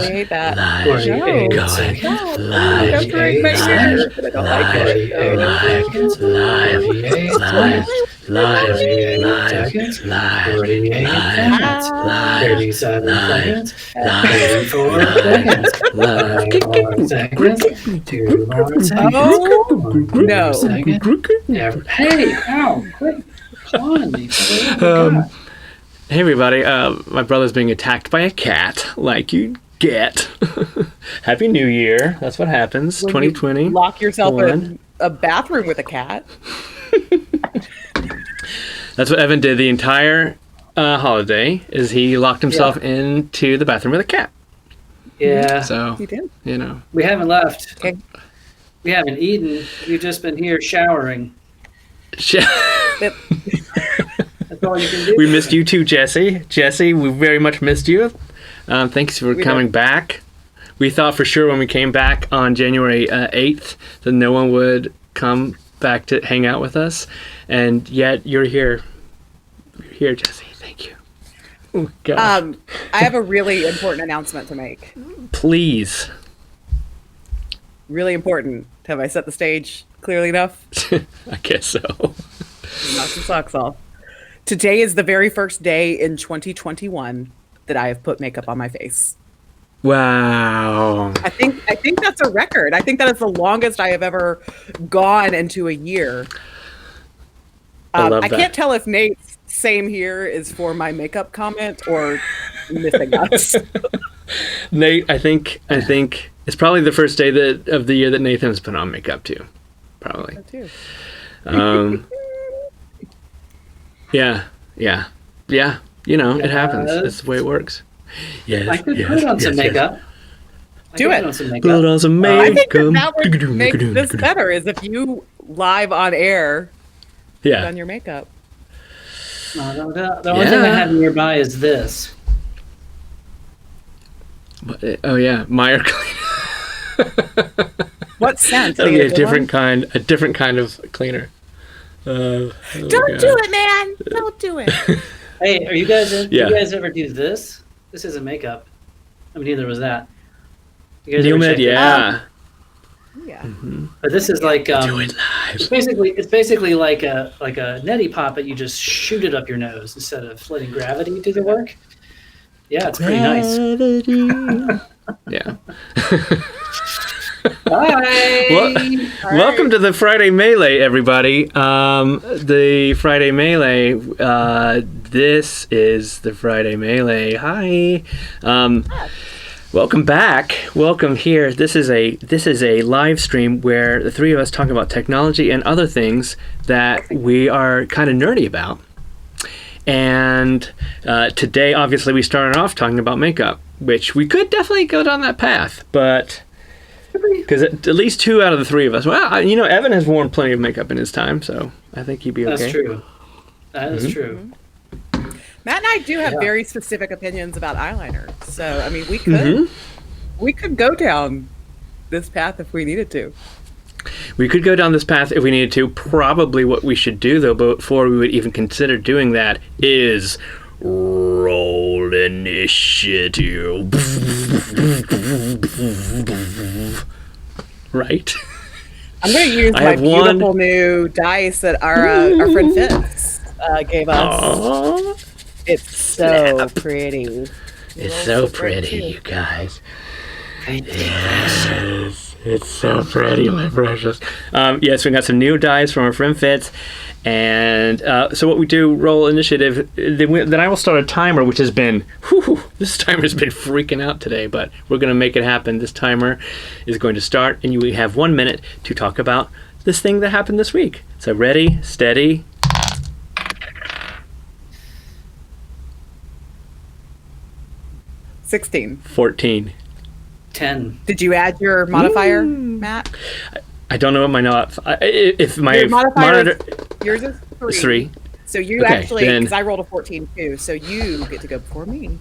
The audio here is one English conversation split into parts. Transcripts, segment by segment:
really hate that. Live. No. Going. Live. That's right, my hair, but I don't like it. Live. 37 seconds. Live. 34 seconds. 5 more seconds. 2 more seconds. Oh, 1 more no. second. Hey, ow, quit clawing me. Hey everybody, my brother's being attacked by a cat, like you get. Happy New Year. That's what happens. When 2020. you lock yourself in a bathroom with a cat. That's what Evan did the entire holiday, is he locked himself into the bathroom with a cat. Yeah. So, He did. you know. We haven't left. Okay. We haven't eaten. We've just been here showering. But That's all you can do. We missed you too, Jesse. Jesse, we very much missed you. Thanks for coming back. We thought for sure when we came back on January 8th that no one would come back to hang out with us. And yet you're here. You're here, Jesse. Thank you. Oh, gosh. I have a really important announcement to make. Please. Really important. Have I set the stage clearly enough? I guess so. Knock your socks off. Today is the very first day in 2021 that I have put makeup on my face. Wow. I think that's a record. I think that is the longest I have ever gone into a year. I love I that. can't tell if Nate's same here is for my makeup comment or missing us. Nate, I think it's probably the first day of the year that Nathan's put on makeup too. Probably. That too. Yeah. You know, it happens. That's the way it works. Yes. I could put on some makeup. Do it. Put on some makeup. Put on some I makeup. think that would make this better is if you live on air put Yeah. on your makeup. No, the only thing I have nearby is this. Oh yeah, Meyer cleaner. What scent? That'll be Are a you different kind of cleaner. Don't do it, man! Don't do it. Hey, are you guys? Do Yeah. you guys ever do this? This isn't makeup. I mean, neither was that. You guys Neil ever Med, check this? yeah. Yeah. But this is like Do it it's live. basically like a neti pop, but you just shoot it up your nose instead of letting gravity do the work. Yeah, it's pretty nice. Yeah. Bye. Welcome to the Friday Melee, everybody. The Friday Melee. This is the Friday Melee. Hi. Welcome back. Welcome here. This is a live stream where the three of us talk about technology and other things that we are kind of nerdy about. And today, obviously, we started off talking about makeup, which we could definitely go down that path, but because at least two out of the three of us, well, Evan has worn plenty of makeup in his time, so I think he'd be okay. That's true. That is true. Matt and I do have very specific opinions about eyeliner. So, I mean, we could go down this path if we needed to. We could go down this path if we needed to. Probably what we should do, though, before we would even consider doing that, is roll initiative. Right? I'm going to use my beautiful new dice that our friend Fitz gave us. Aww. It's so pretty. It's so pretty, you guys. Yes, it's so pretty, my precious. Yes, we got some new dice from our friend Fitz. And so what we do, roll initiative, then I will start a timer, which has been, this timer's been freaking out today, but we're going to make it happen. This timer is going to start, and you have 1 minute to talk about this thing that happened this week. So ready, steady. 16. 14. 10. Did you add your modifier, Matt? I don't know what my if my Your modifier monitor yours is 3. is 3. So you Okay, actually, then- because I rolled a 14 too, so you get to go before me.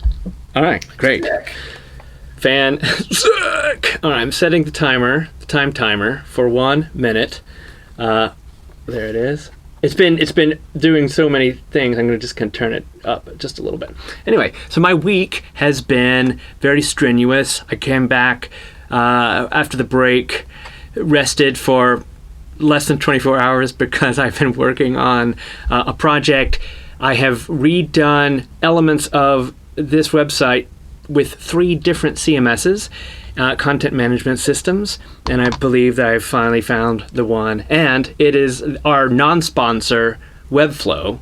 All right, great. All right, I'm setting the time timer for 1 minute. There it is. It's been doing so many things. I'm going to just kind of turn it up just a little bit. Anyway, so my week has been very strenuous. I came back after the break, rested for less than 24 hours because I've been working on a project. I have redone elements of this website with 3 different CMSs, content management systems, and I believe that I've finally found the one. And it is our non-sponsor, Webflow,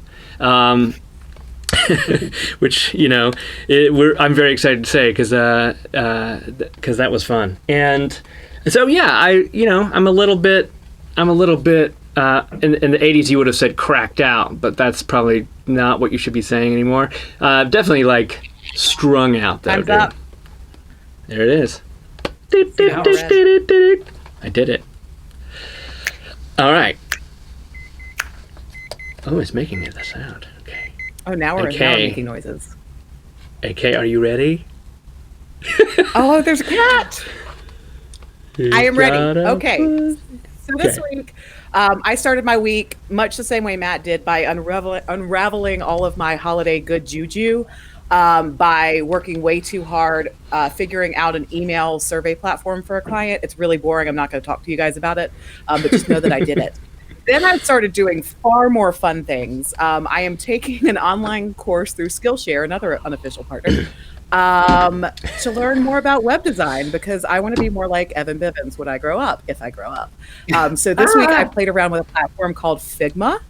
which I'm very excited to say because that was fun. And so I'm a little bit. In the 80s you would have said cracked out, but that's probably not what you should be saying anymore. Definitely like strung out though, dude. Up. There it is. I did it. All right. Oh, it's making the sound. Okay. Oh, now we're making noises. AK, are you ready? Oh, there's a cat. I am ready. Okay. So this week, I started my week much the same way Matt did by unraveling all of my holiday good juju by working way too hard, figuring out an email survey platform for a client. It's really boring. I'm not going to talk to you guys about it, but just know that I did it. Then I started doing far more fun things. I am taking an online course through Skillshare, another unofficial partner, to learn more about web design because I want to be more like Evan Bivens when I grow up, if I grow up. So this week I played around with a platform called Figma,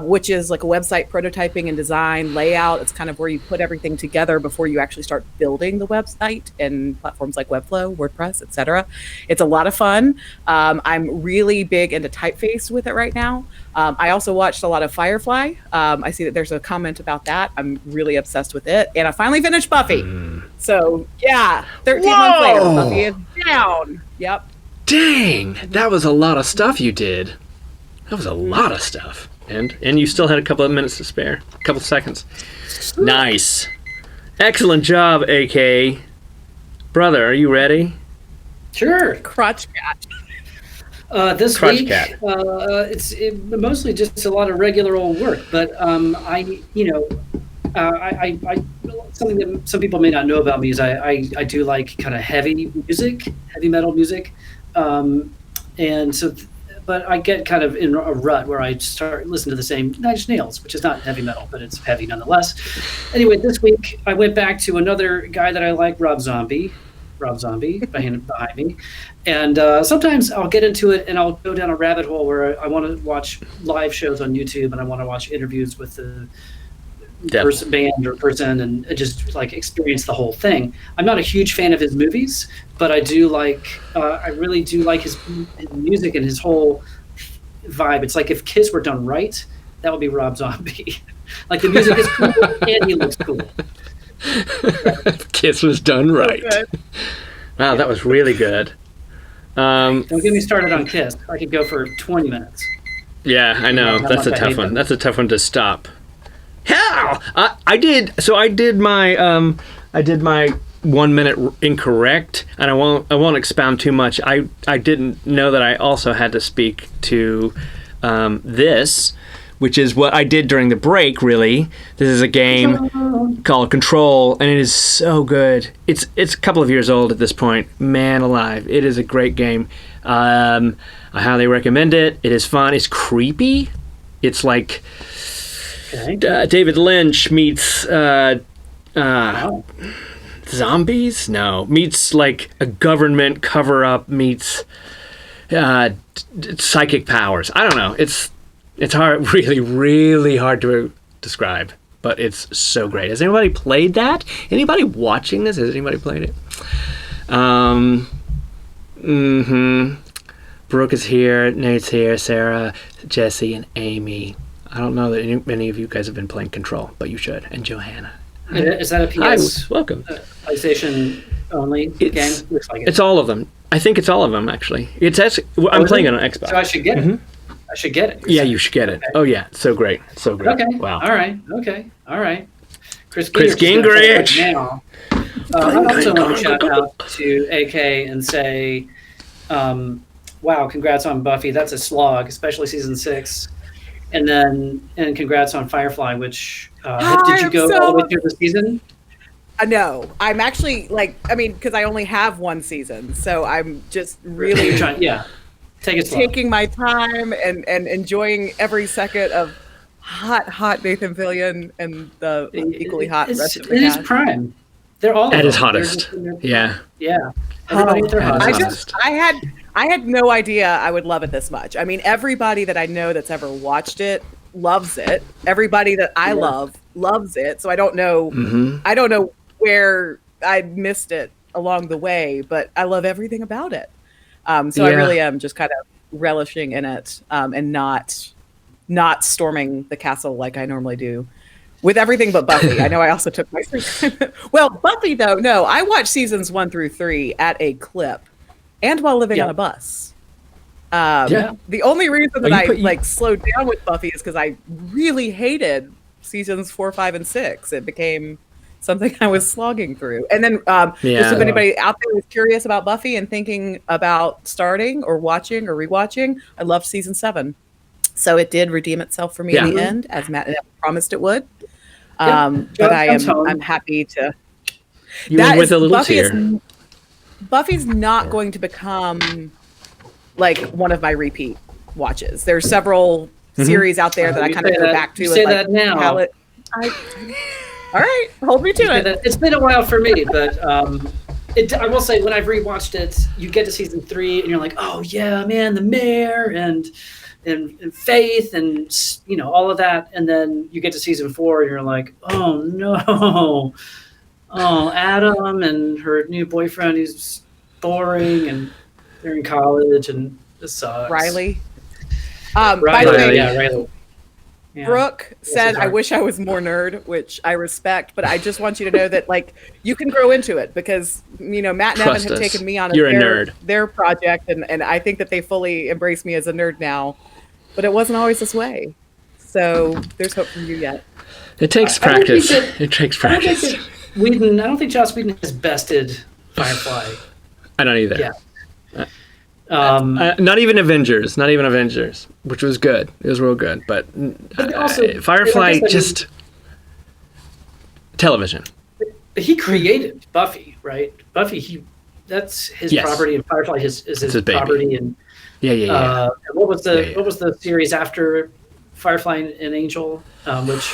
which is like a website prototyping and design layout. It's kind of where you put everything together before you actually start building the website, and platforms like Webflow, WordPress, etc. It's a lot of fun. I'm really big into typeface with it right now. I also watched a lot of Firefly. I see that there's a comment about that. I'm really obsessed with it. And I finally finished Buffy. So yeah, 13 months later, Buffy is down. Yep. Dang, that was a lot of stuff you did. That was a lot of stuff. And you still had a couple of minutes to spare. A couple of seconds. Nice. Excellent job, AK. Brother, are you ready? Sure. Crotch cat. This Crotch week, cat. it's mostly just a lot of regular old work. But I something that some people may not know about me is I do like kind of heavy metal music, and so. But I get kind of in a rut where I start listening to the same Nine Inch Nails, which is not heavy metal, but it's heavy nonetheless. Anyway, this week I went back to another guy that I like, Rob Zombie behind me. And sometimes I'll get into it and I'll go down a rabbit hole where I want to watch live shows on YouTube and I want to watch interviews with the band or person and just like experience the whole thing. I'm not a huge fan of his movies, but I do like I really do like his music and his whole vibe. It's like if Kiss were done right, that would be Rob Zombie. Like the music is cool and he looks cool. Kiss was done right. Wow, that was really good. Don't get me started on Kiss. I could go for 20 minutes. Yeah, I know. That's a tough one. That's a tough one to stop. Hell, I did my 1 minute incorrect, and I won't expound too much. I didn't know that I also had to speak to this, which is what I did during the break. Really, this is a game called Control, and it is so good. It's a couple of years old at this point. Man alive, it is a great game. I highly recommend it. It is fun. It's creepy. It's like. Okay. David Lynch meets zombies? No. Meets like a government cover-up meets psychic powers. I don't know. It's hard, really, really hard to describe, but it's so great. Has anybody played that? Anybody watching this? Has anybody played it? Brooke is here, Nate's here, Sarah, Jesse, and Amy. I don't know that many of you guys have been playing Control, but you should. And Johanna. Is that a PS? Hi, welcome. PlayStation only game? Looks like it. It's all of them. I think it's all of them, actually. It's actually, I'm playing it on Xbox. So I should get it. I should get it. Yeah, you should get it. Okay. Oh, yeah. So great. So great. Okay. Wow. All right. Okay. All right. Chris Gingrich. Now. I also want to shout out to AK and say, wow, congrats on Buffy. That's a slog, especially season 6. And congrats on Firefly, which did you go all the way through the season? No, I'm actually because I only have one season, so I'm just really taking my time and enjoying every second of hot Nathan Fillion and the equally hot rest of the cast. It is prime. They're all at his hottest. Yeah. Everybody at their hottest. I had no idea I would love it this much. I mean, everybody that I know that's ever watched it loves it. Everybody that I love loves it. So I don't know. I don't know where I missed it along the way, but I love everything about it. So I really am just kind of relishing in it and not storming the castle like I normally do with everything but Buffy. I know I also took my well, Buffy though, no, I watched seasons 1 through 3 at a clip and while living on a bus. The only reason that I slowed down with Buffy is because I really hated seasons 4, 5, and 6. It became something I was slogging through. And then just if anybody out there was curious about Buffy and thinking about starting or watching or rewatching, I loved season 7. So it did redeem itself for me in the end, as Matt promised it would. But I'm happy to. You went with a little tear. Buffy's not going to become like one of my repeat watches. There's several series out there that I kind of go back to. You say that now. All right, hold me to it. It's been a while for me, but I will say when I've rewatched it, you get to season 3 and you're like, oh yeah, man, the mayor and Faith and all of that, and then you get to season 4 and you're like, oh no, Adam and her new boyfriend who's boring and they're in college and this sucks. Riley. By the way, Riley. Yeah. Brooke said, I wish I was more nerd, which I respect, but I just want you to know that you can grow into it because, Matt and Evan have taken me on their project and I think that they fully embrace me as a nerd now, but it wasn't always this way. So there's hope for you yet. It takes practice. It takes practice. I don't think Joss Whedon has bested Firefly. I don't either. Yeah. Not even Avengers, which was good. It was real good, but also, Firefly just television. He created Buffy, right? Buffy, that's his property, and Firefly is his property. And what was the series after Firefly and Angel, which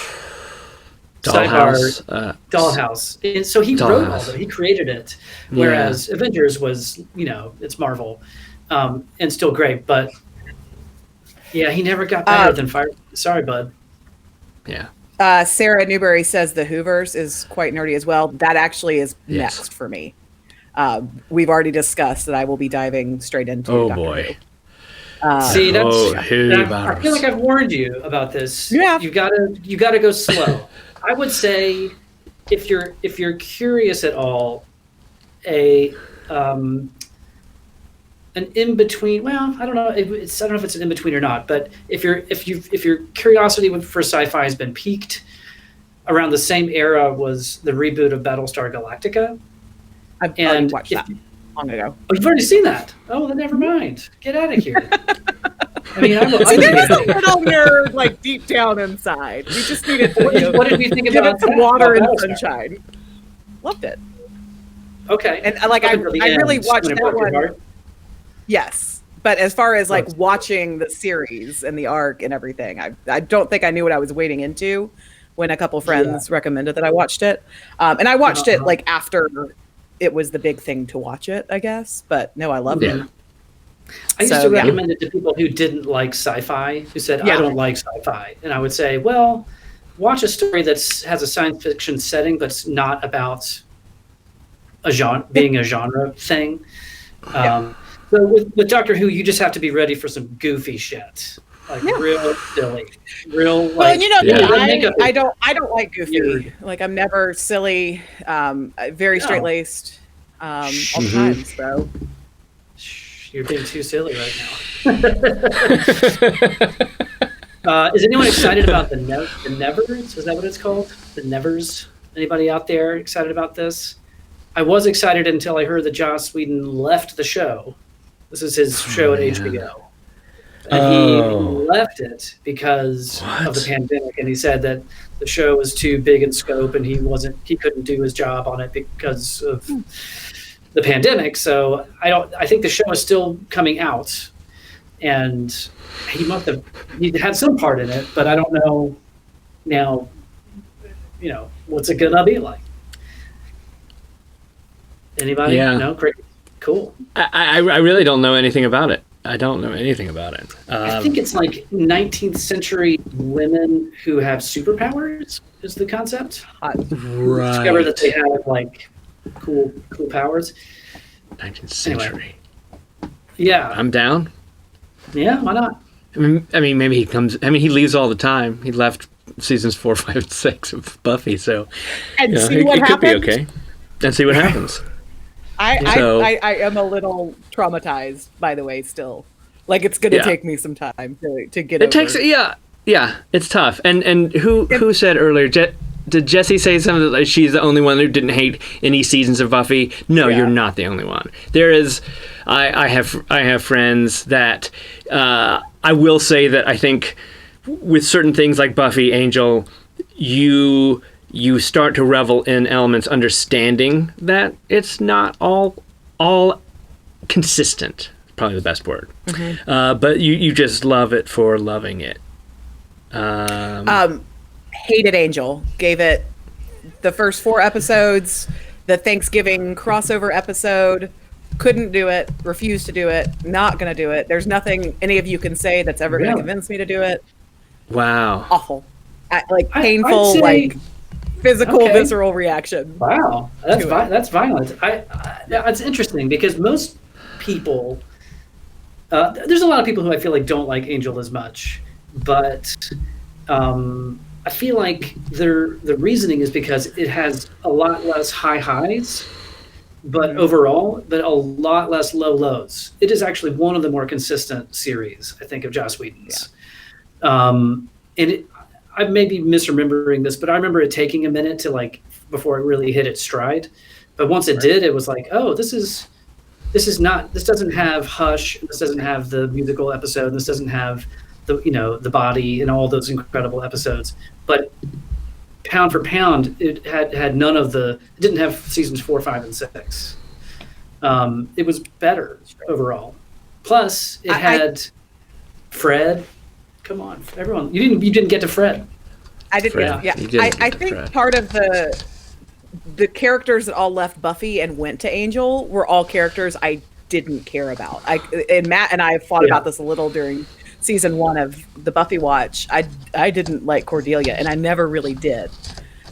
Dollhouse. Dollhouse. And so he wrote all of it. He created it, whereas Avengers was, it's Marvel. And still great, but he never got better than Fire. Sorry, bud. Yeah. Sarah Newberry says the Hoovers is quite nerdy as well. That actually is next for me. We've already discussed that I will be diving straight into. Oh boy. See, I feel like I've warned you about this. Yeah. You gotta go slow. I would say if you're curious at all, an in between. Well, I don't know. I don't know if it's an in between or not. But if your curiosity for sci-fi has been piqued, around the same era was the reboot of Battlestar Galactica. I've already watched that long ago. Oh, you've already seen that? Oh, then never mind. Get out of here. I mean, there's a little nerd deep down inside. We just needed to. What did we think about some water and sunshine? Loved it. Okay. And I really watched that one. Yes, but as far as watching the series and the arc and everything, I don't think I knew what I was wading into when a couple friends recommended that I watched it. And I watched it after it was the big thing to watch it, I guess. But no, I loved it. I used to recommend it to people who didn't like sci-fi, who said, I don't like sci-fi. And I would say, well, watch a story that has a science fiction setting, but it's not about being a genre thing. So with Doctor Who, you just have to be ready for some goofy shit, real silly, real. Well, I don't like goofy. Weird. I'm never silly. Very straight laced. All the time. So you're being too silly right now. Is anyone excited about the Nevers? Is that what it's called? The Nevers? Anybody out there excited about this? I was excited until I heard that Joss Whedon left the show. This is his show at HBO. and Oh. he left it because What? of the pandemic. And he said that the show was too big in scope, and he couldn't do his job on it because of the pandemic. So I think the show is still coming out, and he had some part in it, but I don't know now, what's it gonna be like? Anybody? Yeah. No? Great. Cool. I really don't know anything about it. I don't know anything about it. I think it's like 19th century women who have superpowers is the concept. Discover that they have like cool powers. 19th century. Anyway. Yeah. I'm down. Yeah, why not? I mean, maybe he comes. I mean, he leaves all the time. He left seasons 4, 5, and 6 of Buffy, so And see what it could be happens. okay. And see what happens. I am a little traumatized, by the way, still. Like, it's going to Yeah. take me some time to get It over. takes, yeah, it's tough. And who said earlier? Did Jessie say something like she's the only one who didn't hate any seasons of Buffy? No, Yeah. you're not the only one. There is, I have friends that I will say that I think with certain things like Buffy, Angel, you start to revel in elements, understanding that it's not all consistent. Probably the best word. But you just love it for loving it. Hated Angel. Gave it the first 4 episodes, the Thanksgiving crossover episode. Couldn't do it. Refused to do it. Not going to do it. There's nothing any of you can say that's ever going to Really? convince me to do it. Awful. Awful. I'd Painful, say- like physical, Okay. visceral reaction. Wow, that's To it. that's violent. That's interesting because most people, there's a lot of people who I feel like don't like Angel as much, but I feel like the reasoning is because it has a lot less high highs, but overall, but a lot less low lows. It is actually one of the more consistent series, I think, of Joss Whedon's. And I may be misremembering this, but I remember it taking a minute to before it really hit its stride. But once it did, it was like, oh, this doesn't have Hush, this doesn't have the musical episode, this doesn't have the body and all those incredible episodes. But pound for pound, it had none of it didn't have seasons 4, 5, and 6. It was better overall. Plus, it had Fred. Come on, everyone! You didn't get to Fred. I didn't. Fred. Yeah, You didn't I get to think Fred. part of the characters that all left Buffy and went to Angel were all characters I didn't care about. And Matt and I fought about this a little during season 1 of the Buffy watch. I didn't like Cordelia, and I never really did.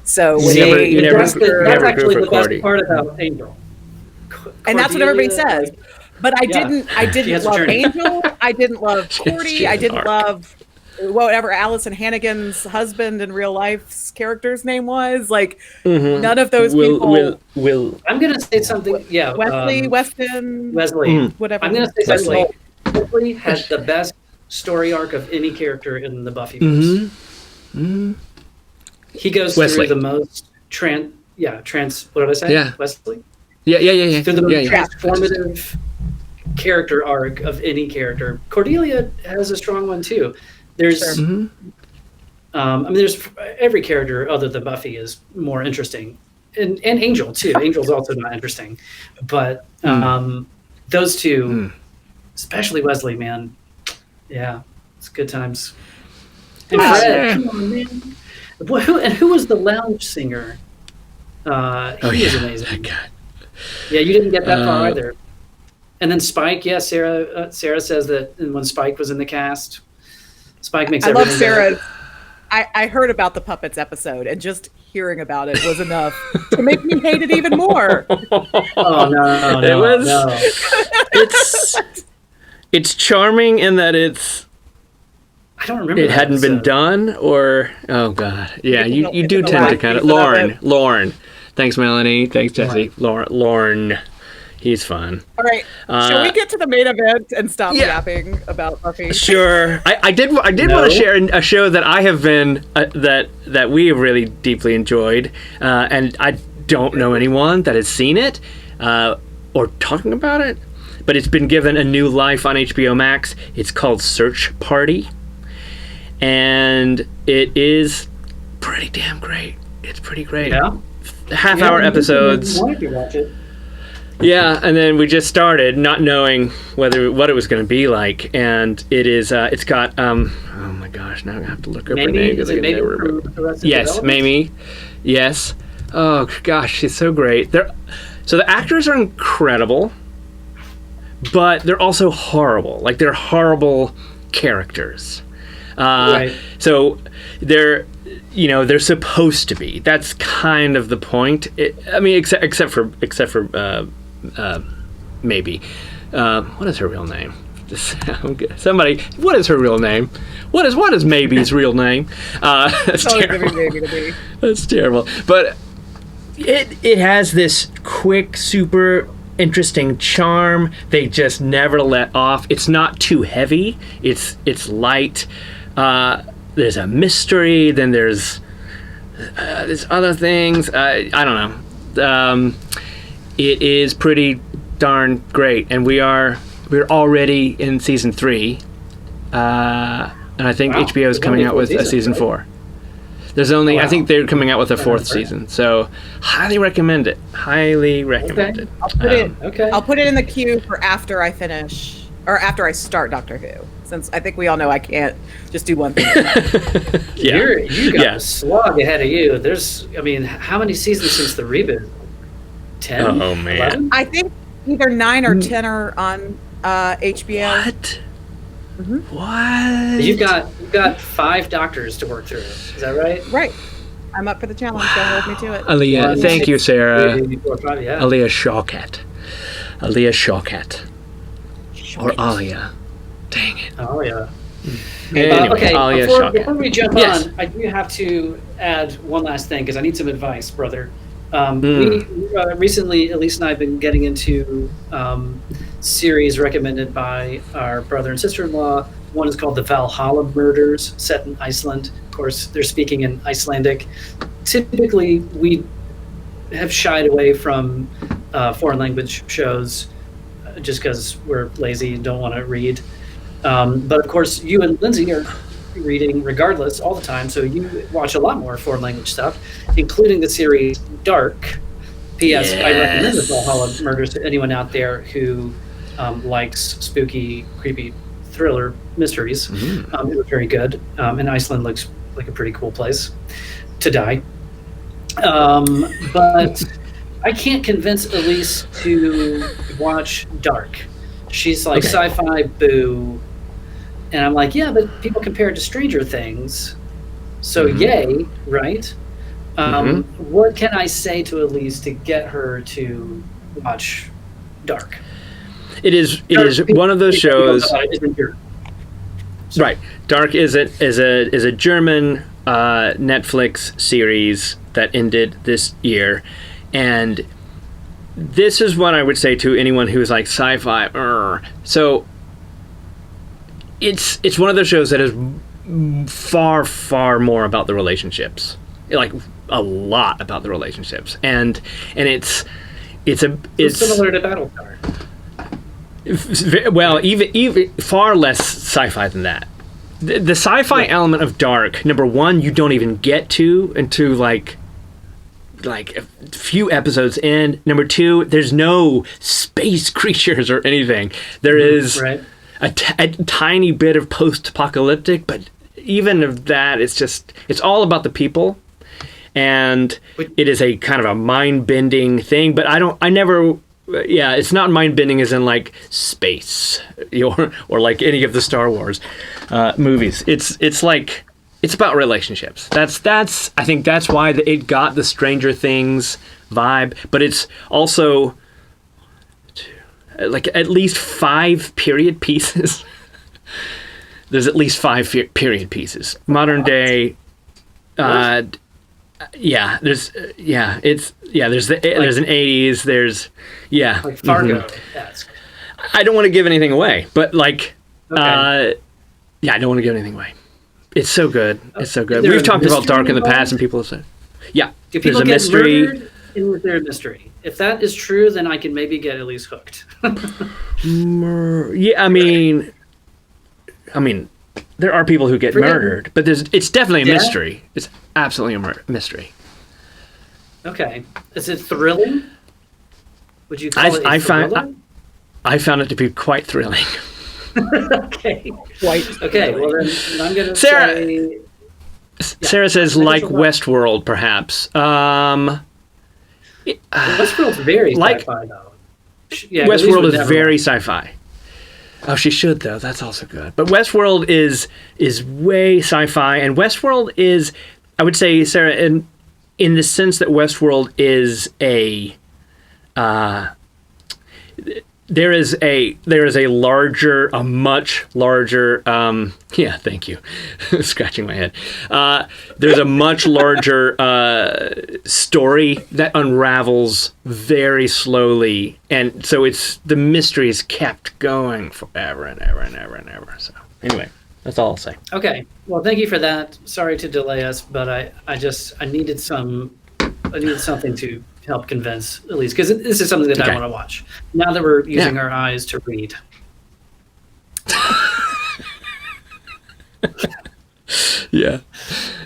So when You never that's grew actually for the best Cordy. part about Angel. and that's what everybody Cordelia, says. But I Yeah. didn't She has a love journey. Angel. I didn't love Cordy. She has I an didn't arc. love whatever Allison Hannigan's husband in real life's character's name was. None of those people. Will. I'm gonna say something. Yeah, Wesley, Weston, Wesley. whatever. I'm gonna say Wesley. something. Wesley has the best story arc of any character in the Buffyverse. He goes Wesley. through the most what did I say? Yeah. Wesley. Yeah. Through the most Yeah. transformative character arc of any character. Cordelia has a strong one too. There's, I mean, there's every character other than Buffy is more interesting, and Angel too. Angel's also not interesting, but those two, especially Wesley, man, yeah, it's good times. And Fred, come on, man. Who was the lounge singer? He was amazing. That guy. Yeah, you didn't get that far either. And then Spike, yeah, Sarah says that when Spike was in the cast, Spike makes I love everything Sarah. better. I heard about the Puppets episode, and just hearing about it was enough to make me hate it even more. Oh no, It was- no. It's charming in that I don't remember. it that hadn't been episode. done, or oh god, yeah, It's you in do the tend to last kind of season of Lauren. Thanks, Melanie. Thanks, Jesse. Lauren. He's fun. All right, shall we get to the main event and stop yapping about Buffy? Sure. I did want to share a show that I have been that we have really deeply enjoyed, and I don't know anyone that has seen it or talking about it. but it's been given a new life on HBO Max. It's called Search Party, and it is pretty damn great. It's pretty great. Yeah. Half-hour episodes. I wanted to watch it. Yeah, and then we just started not knowing what it was going to be like, and it is. It's got. Oh my gosh! Now I have to look up her name because I can never remember. Yes, Mamie. Yes. Oh gosh, she's so great. So the actors are incredible, but they're also horrible. Like they're horrible characters. Right. So they're supposed to be. That's kind of the point. Except for maybe. What is her real name? Somebody. What is her real name? What is Maybe's real name? That's terrible. That's terrible. But it has this quick, super interesting charm. They just never let off. It's not too heavy. It's light. There's a mystery. Then there's other things. I don't know. It is pretty darn great, and we're already in season 3, and I think HBO is coming out with a season 4. There's only I think they're coming out with a 4th season, so highly recommend it. Highly recommend it. I'll put it in the queue for after I finish or after I start Doctor Who, since I think we all know I can't just do one thing. Yeah. You got a slog ahead of you. How many seasons since the reboot? 10? Oh man. 11? I think either 9 or 10 are on HBO. What? Mm-hmm. What? You've got 5 doctors to work through. Is that right? Right. I'm up for the challenge. Don't hold me to it. Aaliyah, thank you, Sarah. 3, 4, 5, yeah. Aaliyah Shawkat. Or Alia. Dang it. Oh yeah. Anyway, Okay. Alia Before we jump Yes. on, I do have to add one last thing because I need some advice, brother. We recently, Elise and I have been getting into series recommended by our brother and sister-in-law. One is called the Valhalla Murders, set in Iceland. Of course, they're speaking in Icelandic. Typically, we have shied away from foreign language shows just because we're lazy and don't want to read. But of course, you and Lindsay are reading regardless all the time, so you watch a lot more foreign language stuff, including the series Dark. P.S. I recommend the Valhalla Murders to anyone out there who likes spooky, creepy thriller mysteries. It was very good, and Iceland looks like a pretty cool place to die. But I can't convince Elise to watch Dark. She's like, sci-fi, boo. And I'm like, yeah, but people compare it to Stranger Things. So yay, right? What can I say to Elise to get her to watch Dark? It is one of those shows. Right. Dark is a German Netflix series that ended this year, and this is what I would say to anyone who's like sci-fi. So it's one of those shows that is far, far more about the relationships, like a lot about the relationships, and it's similar to Battlestar. Well, even far less sci-fi than that. The sci-fi element of Dark, number one, you don't even get to until like a few episodes in. Number two, there's no space creatures or anything. There is a tiny bit of post-apocalyptic, but even of that, it's all about the people, and it is a kind of a mind-bending thing. But it's not mind-bending as in like space or like any of the Star Wars movies. It's like, it's about relationships. That's I think that's why it got the Stranger Things vibe, but it's also like at least 5 period pieces. There's at least 5 period pieces. Modern day there's there's an 80s, there's like Fargo. I don't want to give anything away, but like I don't want to give anything away. It's so good. It's so good. We've talked about Dark in the past, and people have said, Do people there's a mystery. Murdered? is there a mystery? If that is true, then I can maybe get at least hooked. Yeah, I mean, there are people who get murdered, but it's definitely a mystery. It's absolutely a mystery. Okay. Is it thrilling? Would you call it a thriller? I found it to be quite thrilling. Okay. Okay, well then I'm going to say... Sarah says, like Westworld, perhaps. Westworld's very sci-fi, though. Yeah, Westworld is very sci-fi. Oh, she should, though. That's also good. But Westworld is way sci-fi, and Westworld is, I would say, Sarah, in the sense that Westworld is a... There is a much larger yeah, thank you. Scratching my head. There's a much larger story that unravels very slowly, and so the mystery is kept going forever and ever and ever and ever. So anyway, that's all I'll say. Okay. Well, thank you for that. Sorry to delay us, but I needed something to help convince Elise, because this is something that I want to watch now that we're using our eyes to read. Yeah.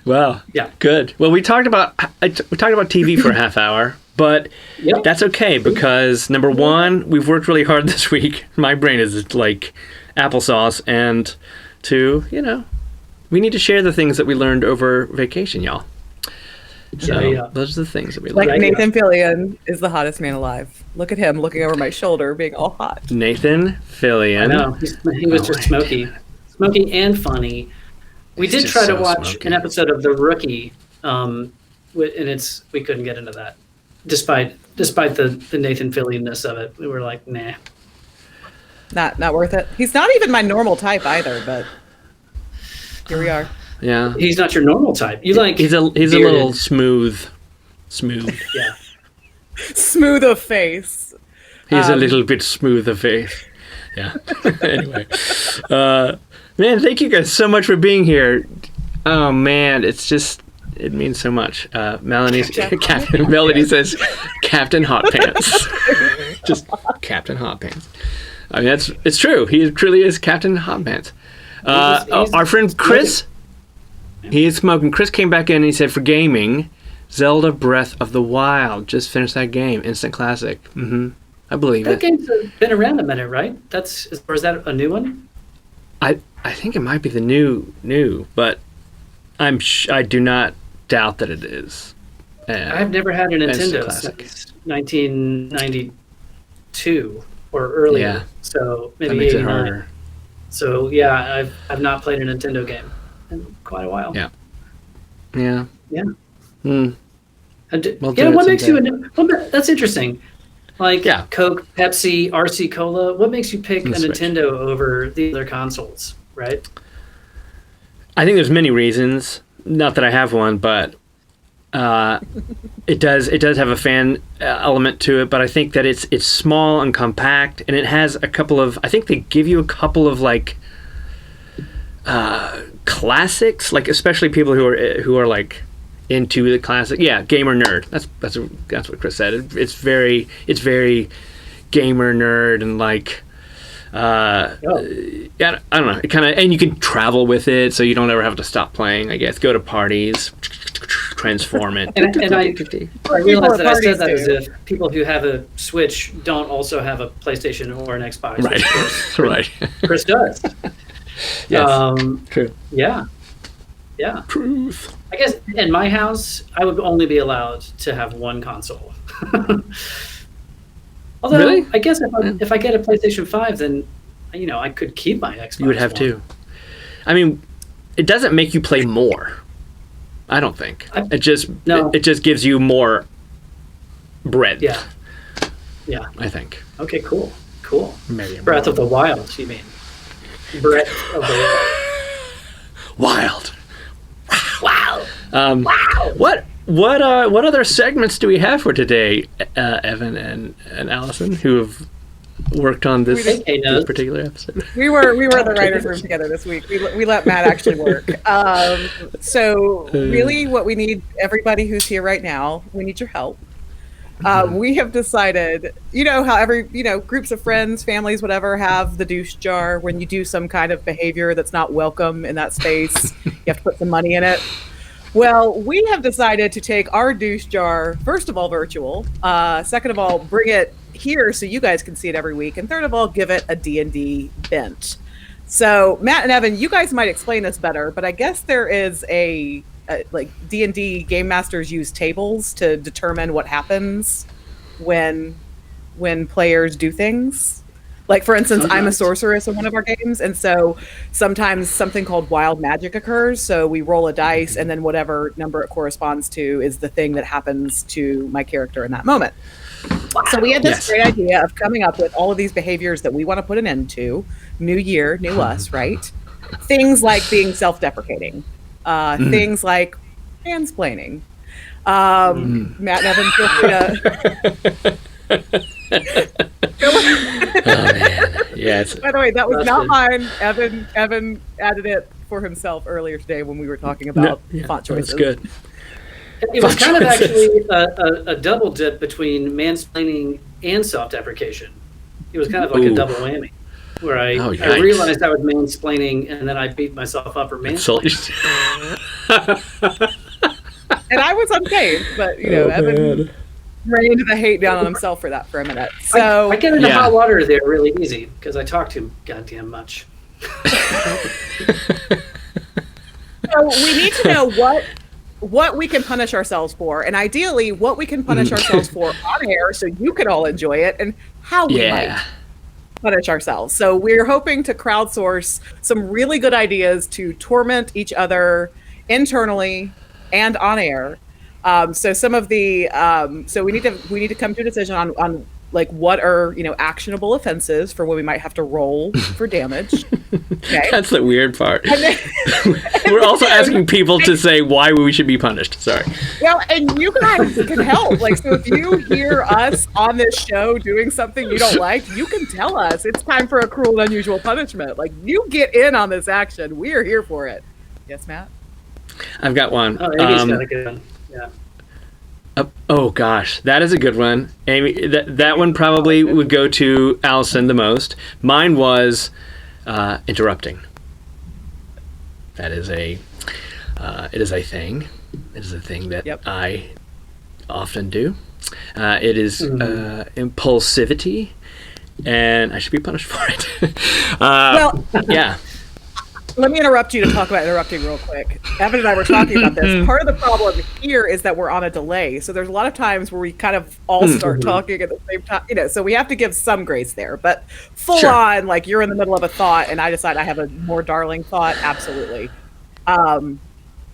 Wow. Yeah. Good. Well, we talked about TV for a half hour, but that's okay because number one, we've worked really hard this week. My brain is like applesauce, and two, we need to share the things that we learned over vacation, y'all. So those are the things that we like. Nathan Fillion is the hottest man alive. Look at him looking over my shoulder, being all hot. Nathan Fillion. I know. He was just smoky and funny. We did try to watch an episode of The Rookie, and we couldn't get into that, despite the Nathan Fillion-ness of it. We were like, nah, not worth it. He's not even my normal type either, but here we are. Yeah, he's not your normal type. You like he's a little smooth. Yeah, smooth of face. He's a little bit smooth of face. Yeah. Anyway, man, thank you guys so much for being here. Oh man, it means so much. Melody says Captain Hot Pants. Just Captain Hot Pants. I mean, it's true. He truly is Captain Hot Pants. Our friend Chris. He is smoking. Chris came back in and he said, for gaming, Zelda Breath of the Wild. Just finished that game. Instant classic. Mm-hmm. I believe that game's been around a minute, right? Or is that a new one? I think it might be the new, but I do not doubt that it is. I've never had a Nintendo since 1992 or earlier. Yeah. So maybe 89. So yeah, I've not played a Nintendo game in quite a while. Yeah. What makes you that's interesting. Like Coke, Pepsi, RC Cola. What makes you pick a Nintendo over the other consoles, right? I think there's many reasons. Not that I have one, but it does have a fan element to it. But I think that it's small and compact, and it has a couple of. I think they give you a couple of like classics, like especially people who are like into the classic. Yeah, gamer nerd. That's what Chris said. It's very gamer nerd and like. I don't know. It kind of, and you can travel with it, so you don't ever have to stop playing. I guess go to parties, transform it. and I realized that I said that as if people who have a Switch don't also have a PlayStation or an Xbox. Right, right. Chris does. Yes, true. Yeah. Truth. I guess in my house, I would only be allowed to have one console. Although, really? I guess if I get a PlayStation 5, then, I could keep my Xbox You would have two. I mean, it doesn't make you play more. I don't think. It just gives you more breadth. Yeah. I think. Okay, cool. Maybe Breath of the Wild, you mean? Breath of the Wild. Wow. What other segments do we have for today, Evan and Allison, who have worked on this particular episode? We were in the writers' room together this week. We let Matt actually work. So really, what we need, everybody who's here right now, we need your help. We have decided, you know how every, groups of friends, families, whatever, have the douche jar when you do some kind of behavior that's not welcome in that space. You have to put some money in it. Well, we have decided to take our douche jar, first of all, virtual. Second of all, bring it here so you guys can see it every week. And third of all, give it a D&D bent. So Matt and Evan, you guys might explain this better, but I guess there is like D&D game masters use tables to determine what happens when players do things. Like, for instance, I'm a sorceress in one of our games, and so sometimes something called wild magic occurs. So we roll a dice, and then whatever number it corresponds to is the thing that happens to my character in that moment. So we had this great idea of coming up with all of these behaviors that we want to put an end to. New year, new us, right? Things like being self-deprecating. Things like mansplaining. Matt and Evan, feel free to... Oh man, yeah. By the way, that was not mine. Evan added it for himself earlier today when we were talking about font choices. That's good. It was kind of actually a double dip between mansplaining and self-deprecation. It was kind of like a double whammy, where I realized I was mansplaining, and then I beat myself up for mansplaining. And I was unscathed, but Evan rained the hate down on himself for that for a minute. So I get into hot water there really easy because I talk too goddamn much. So we need to know what we can punish ourselves for, and ideally what we can punish ourselves for on air so you can all enjoy it, and how we might punish ourselves. So we're hoping to crowdsource some really good ideas to torment each other internally and on air. So some of the so we need to come to a decision on like what are actionable offenses for when we might have to roll for damage. Okay, that's the weird part. We're also asking people to say why we should be punished. Sorry. Well, and you guys can help. Like, so if you hear us on this show doing something you don't like, you can tell us it's time for a cruel and unusual punishment. Like, you get in on this action. We are here for it. Yes, Matt? I've got one. Oh, Amy's got a good one. Yeah. Oh gosh, that is a good one. Amy, that one probably would go to Allison the most. Mine was interrupting. That is it is a thing. It is a thing that I often do. It is impulsivity, and I should be punished for it. Yeah. Let me interrupt you to talk about interrupting real quick. Evan and I were talking about this. Part of the problem here is that we're on a delay. So there's a lot of times where we kind of all start talking at the same time, so we have to give some grace there. But full on, like you're in the middle of a thought and I decide I have a more darling thought, absolutely.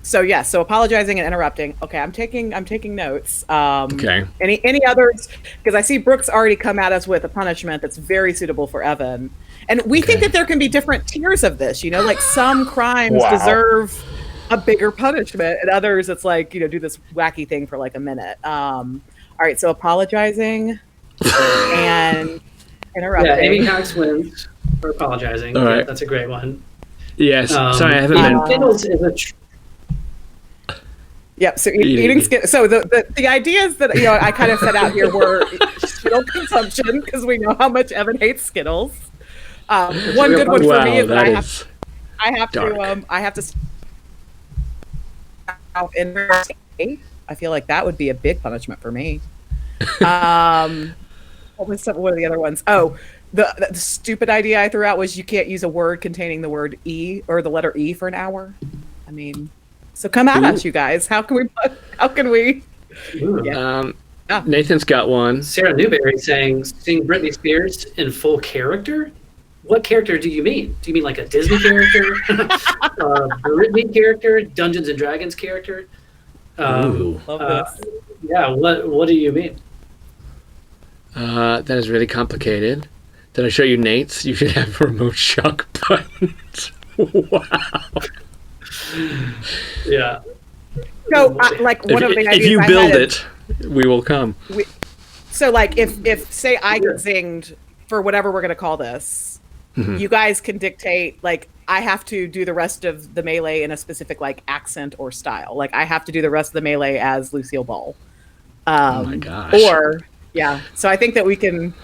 So apologizing and interrupting. Okay, I'm taking notes. Okay. Any others? Because I see Brooks already come at us with a punishment that's very suitable for Evan. And we think that there can be different tiers of this, like some crimes deserve a bigger punishment, and others it's like, do this wacky thing for like a minute. All right, so apologizing and interrupting. Yeah, Amy Cox wins for apologizing. All right. That's a great one. Yes, sorry, I haven't been. Skittles is a Yep. So eating Skittles. So the ideas that I kind of set out here were Skittle consumption, because we know how much Evan hates Skittles. One good one for me is that I have to I feel like that would be a big punishment for me. What are the other ones? Oh, the stupid idea I threw out was you can't use a word containing the word E or the letter E for an hour. I mean, so come at us, you guys. How can we? Yeah. Nathan's got one. Sarah Newberry saying, sing Britney Spears in full character? What character do you mean? Do you mean like a Disney character? Britney character? Dungeons and Dragons character? Love this. Yeah, what do you mean? That is really complicated. Did I show you Nate's? You should have remote shock buttons. Wow. Yeah. So, like one of the ideas if you build it, we will come. So, like, if say I get zinged for whatever we're going to call this, you guys can dictate, like, I have to do the rest of the melee in a specific, like, accent or style. Like, I have to do the rest of the melee as Lucille Ball. Oh my gosh. Or yeah, so I think that we can.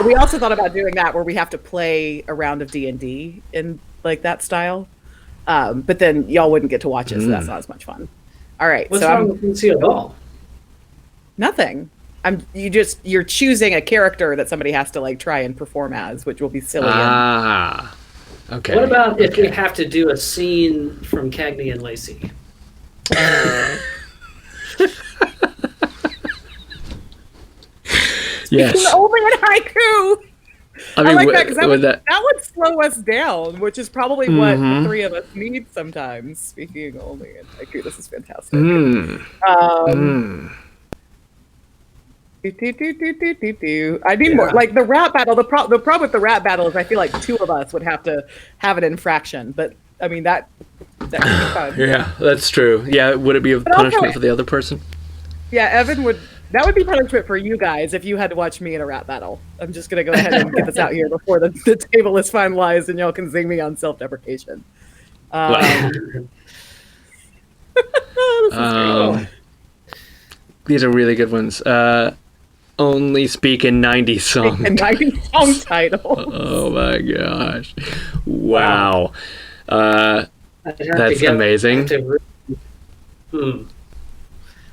We also thought about doing that where we have to play a round of D&D in like that style, but then y'all wouldn't get to watch it, so that's not as much fun. All right, What's so wrong with Lucy at all? nothing. You're choosing a character that somebody has to like try and perform as, which will be silly. Okay. What about if we have to do a scene from Cagney and Lacey? Yes. Only in haiku. I mean, I like that because that would slow us down, which is probably what the three of us need sometimes. Speaking only in haiku, this is fantastic. I need more. Like the rap battle. The problem with the rap battle is I feel like two of us would have to have an infraction. But I mean that could be fun. Yeah, that's true. Yeah, would it be a punishment for the other person? Yeah, Evan would. That would be punishment for you guys if you had to watch me in a rap battle. I'm just gonna go ahead and get this out here before the table is finalized, and y'all can zing me on self-deprecation. These are really good ones. Only speak in 90 songs. And 90 song titles. Oh my gosh! Wow, that's amazing.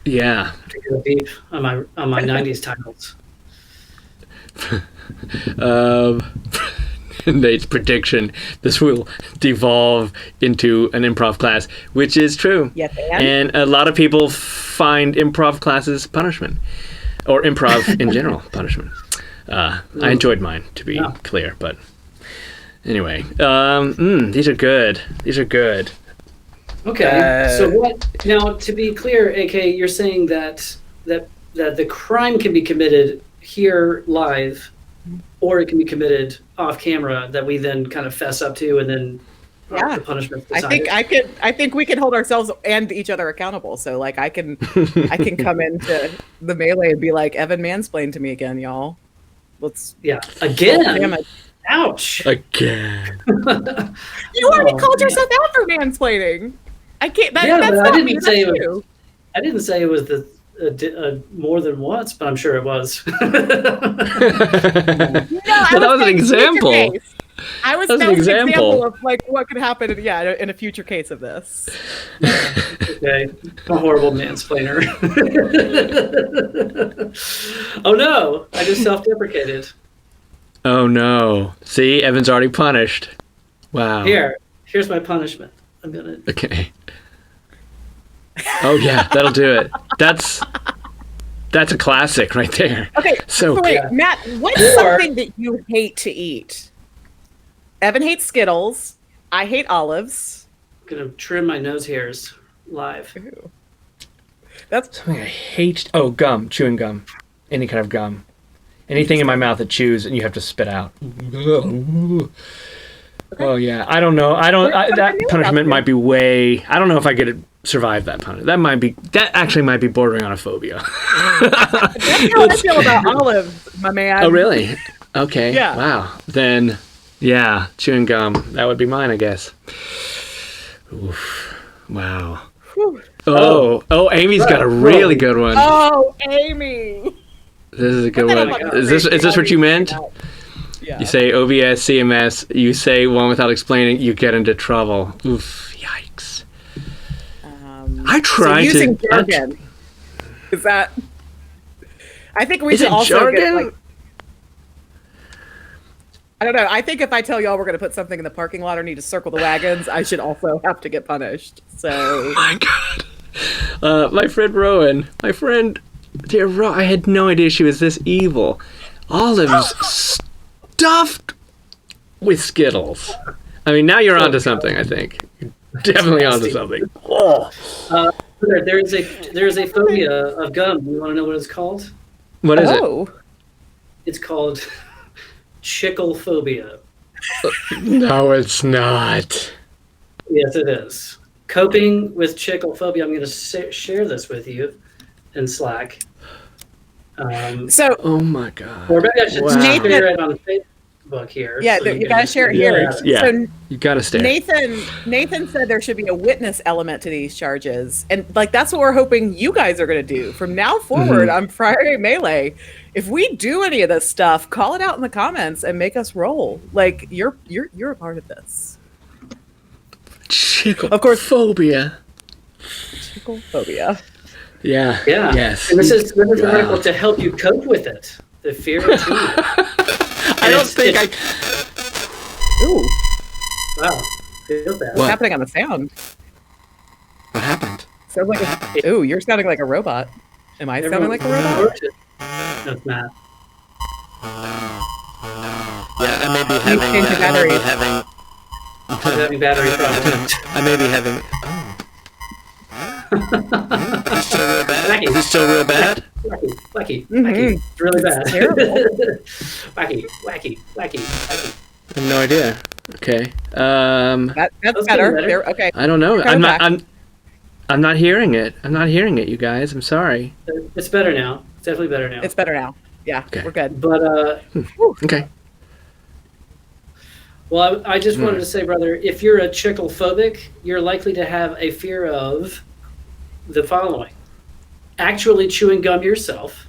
Yeah. To go deep on my 90s titles. Nate's prediction: this will devolve into an improv class, which is true. Yes, and a lot of people find improv classes punishment, or improv in general punishment. I enjoyed mine, to be clear, but anyway, these are good. These are good. Okay, so what? Now, to be clear, AK, you're saying that the crime can be committed here live, or it can be committed off camera that we then kind of fess up to, and then the punishment. I think we can hold ourselves and each other accountable. So like I can come into the melee and be like, Evan mansplained to me again, y'all. Again. Ouch. Again. You already called yourself out for mansplaining. I can't. That's not I didn't me, say that's it. you. I didn't say it was more than once, but I'm sure it was. No, that was an example. That was an example of like what could happen. In a future case of this. Okay, a horrible mansplainer. Oh no! I just self-deprecated. Oh no! See, Evan's already punished. Wow. Here's my punishment. I'm gonna. Okay. Oh yeah, that'll do it. That's a classic right there. Okay. So wait, Matt, what's something that you hate to eat? Evan hates Skittles. I hate olives. I'm gonna trim my nose hairs live. Ew. That's something I hate. Oh, gum, chewing gum, any kind of gum, anything in my mouth that chews and you have to spit out. Oh yeah, I don't know. That punishment might be way. I don't know if I could survive that punishment. That actually might be bordering on a phobia. That's how I feel about olives, my man. Oh really? Okay. Yeah. Wow. Then, yeah, chewing gum. That would be mine, I guess. Oof. Wow. Whew. Oh, Amy's got a really good one. Oh, Amy. This is a good one. Is this what you meant? Yeah. You say OBS, CMS, you say one without explaining, you get into trouble. Oof, yikes. I tried using jargon. Is that... I think we should also jargon? get, like... I don't know. I think if I tell y'all we're going to put something in the parking lot or need to circle the wagons, I should also have to get punished. So... Oh my God. My friend Rowan, dear Rowan, I had no idea she was this evil. Olives stuffed with Skittles. I mean, now you're onto something, I think. You're definitely onto something. There is a phobia of gum. You want to know what it's called? What is it? It's called Chiclephobia. No, it's not. Yes, it is. Coping with Chiclephobia. I'm going to share this with you in Slack. Oh my God. Or maybe I should share it on Facebook. book here. Yeah, so you gotta share it here. Yeah, So you gotta stare. Nathan said there should be a witness element to these charges, and like that's what we're hoping you guys are gonna do from now forward on Friday Melee. If we do any of this stuff, call it out in the comments and make us roll. Like you're a part of this. Chiclephobia. Chiclephobia. Yeah. Yeah. Yes. And this is an article to help you cope with it. The fear of chewing. I don't think I. Ooh, Wow. Feel bad. what's happening on the sound? What happened? Sounds like ooh, you're sounding like a robot. Am I sounding like a robot? No, it's not. Yeah, I may be You changed the batteries. I'm having battery problems. I may be having. Is it still real bad? Wacky. Mhm. It's really bad. It's terrible. wacky. I have no idea. Okay. That's That's better. getting better. There, okay. I don't know. Come back. I'm not hearing it. I'm not hearing it, you guys. I'm sorry. It's better now. It's definitely better now. It's better now. Yeah, Okay. we're good. But Okay. well, I just wanted to say, brother, if you're a chiclephobic, you're likely to have a fear of the following: actually chewing gum yourself,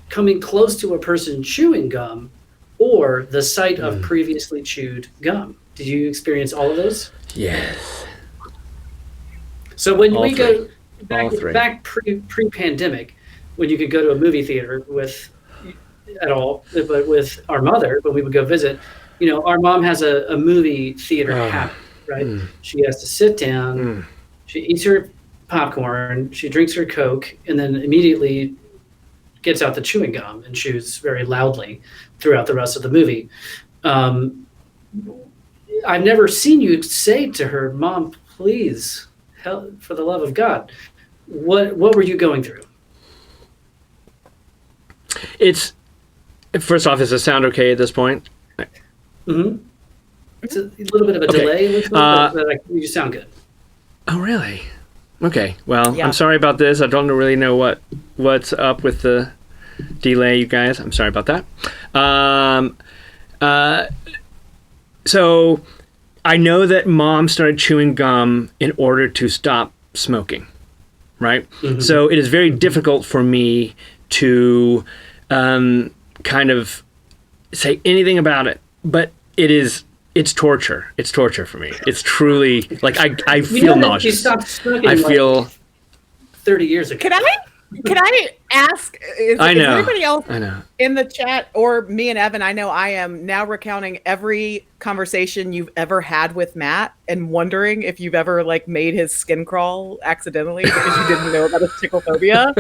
coming close to a person chewing gum, or the sight of previously chewed gum. Did you experience all of those? Yes. So when All we three. go back pre-pandemic, when you could go to a movie theater but with our mother, when we would go visit, our mom has a movie theater habit, right? She has to sit down, she eats her popcorn, she drinks her Coke, and then immediately gets out the chewing gum and chews very loudly throughout the rest of the movie. I've never seen you say to her, "Mom, please, help, for the love of God." What were you going through? It's first off, is the sound okay at this point? Mm-hmm. It's a little bit of a Okay. delay, but you sound good. Oh, really? Okay. Well, Yeah. I'm sorry about this. I don't really know what's up with the delay, you guys. I'm sorry about that. So I know that Mom started chewing gum in order to stop smoking, right? Mm-hmm. So it is very difficult for me to kind of say anything about it, but it's torture. It's torture for me. It's truly like I feel nauseous. You stopped smoking. I feel 30 years ago. Can I ask? Is anybody else I know. in the chat, or me and Evan? I know I am now recounting every conversation you've ever had with Matt and wondering if you've ever made his skin crawl accidentally because you didn't know about his chiclephobia.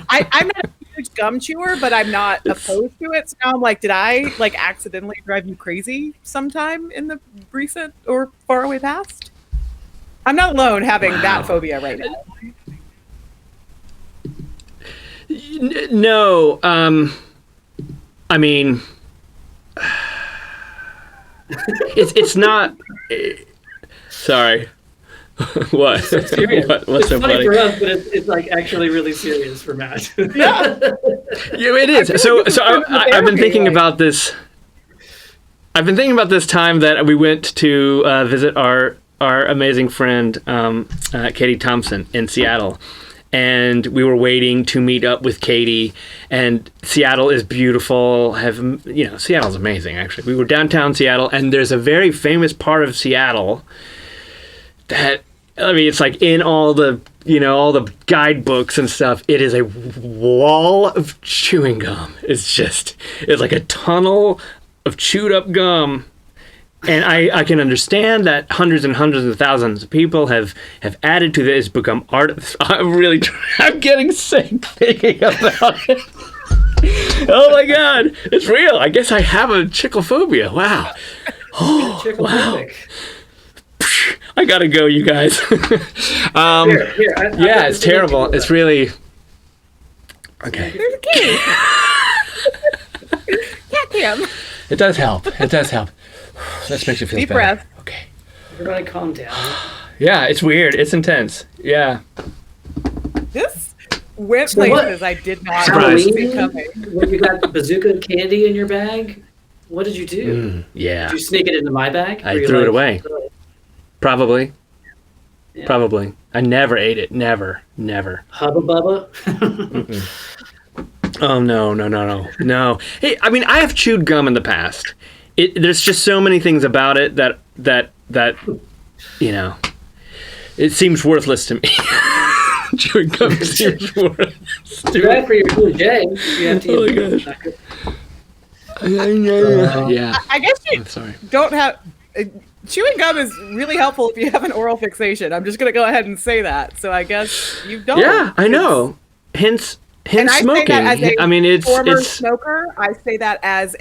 I'm not a huge gum chewer, but I'm not opposed to it. So now I'm like, did I accidentally drive you crazy sometime in the recent or faraway past? I'm not alone having that phobia right now. No, I mean, it's not. Sorry. What? Serious. What's so funny? For us, but it's actually really serious for Matt. Yeah. Yeah, it is. So I've been thinking about this. I've been thinking about this time that we went to visit our amazing friend Katie Thompson in Seattle. And we were waiting to meet up with Katie, and Seattle is beautiful. Seattle's amazing, actually. We were downtown Seattle, and there's a very famous part of Seattle that, it's like in all the guidebooks and stuff. It is a wall of chewing gum. It's like a tunnel of chewed up gum. And I can understand that hundreds and hundreds of thousands of people have added to this, become art. I'm getting sick thinking about it. Oh my God, it's real. I guess I have a chiclephobia. Wow. Oh, wow. I gotta go, you guys. Yeah, it's terrible. It's really okay. There's a key. Cat cam. It does help. That makes you feel Deep better. breath. Okay. Everybody calm down. Yeah, it's weird. It's intense. Yeah. This went So places I did not Surprise. see coming. When you got bazooka candy in your bag, What did you do? Yeah. Did you sneak it into my bag? I threw it away. Probably. Yeah. Probably. I never ate it. Never. Hubba Bubba? Oh, no. Hey, I mean, I have chewed gum in the past. There's just so many things about it that you know, it seems worthless to me. Chewing gum seems worthless to me. Right for your Blue Jay. You have to oh, my gosh. Yeah. I guess you don't have... chewing gum is really helpful if you have an oral fixation. I'm just going to go ahead and say that. So I guess you don't. Yeah, I know. Hence smoking. It's former smoker. I say that as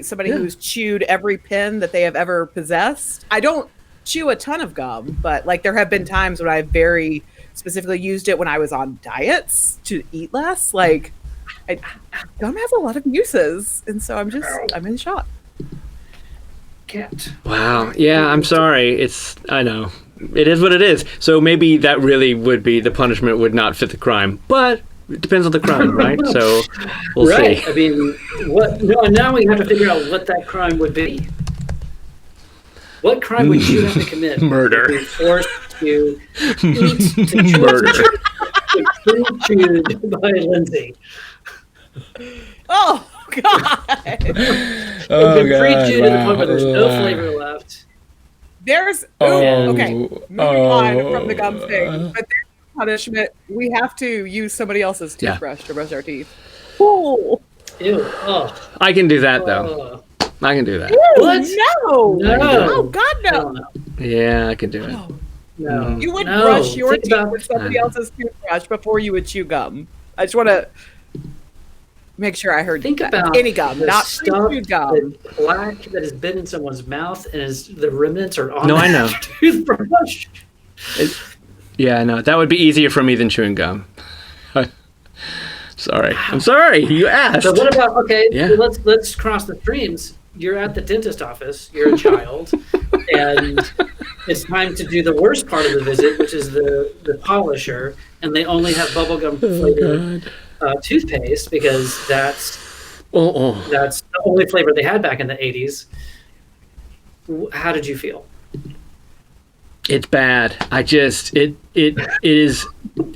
somebody who's chewed every pen that they have ever possessed. I don't chew a ton of gum, but like there have been times when I very specifically used it when I was on diets to eat less. Like, gum has a lot of uses, and so I'm in shock. Wow. Yeah, I'm sorry. I know. It is what it is. So maybe that really would be the punishment would not fit the crime, but it depends on the crime, right? So we'll see. I mean, now we have to figure out what that crime would be. What crime would you have to commit? Murder. To be forced to eat murder. Chewed by Lindsay. Oh God! Been pre-chewed to the point where there's no flavor left. There's okay. Moving on from the gum thing, but there's punishment. We have to use somebody else's toothbrush to brush our teeth. Ooh. Ew. Oh. I can do that though. I can do that. Ew, what? No. Oh God, no. Yeah, I can do it. No. You would brush your teeth with somebody else's toothbrush before you would chew gum. I just want to make sure I heard. Think about any gum, not chewed gum. The plaque that has been in someone's mouth and the remnants are on. No, I know. Toothbrush. Yeah, I know. That would be easier for me than chewing gum. Sorry. I'm sorry. You asked. So what about let's cross the streams. You're at the dentist office. You're a child, and it's time to do the worst part of the visit, which is the polisher, and they only have bubblegum flavored toothpaste because that's the only flavor they had back in the 80s. How did you feel? It's bad. it is.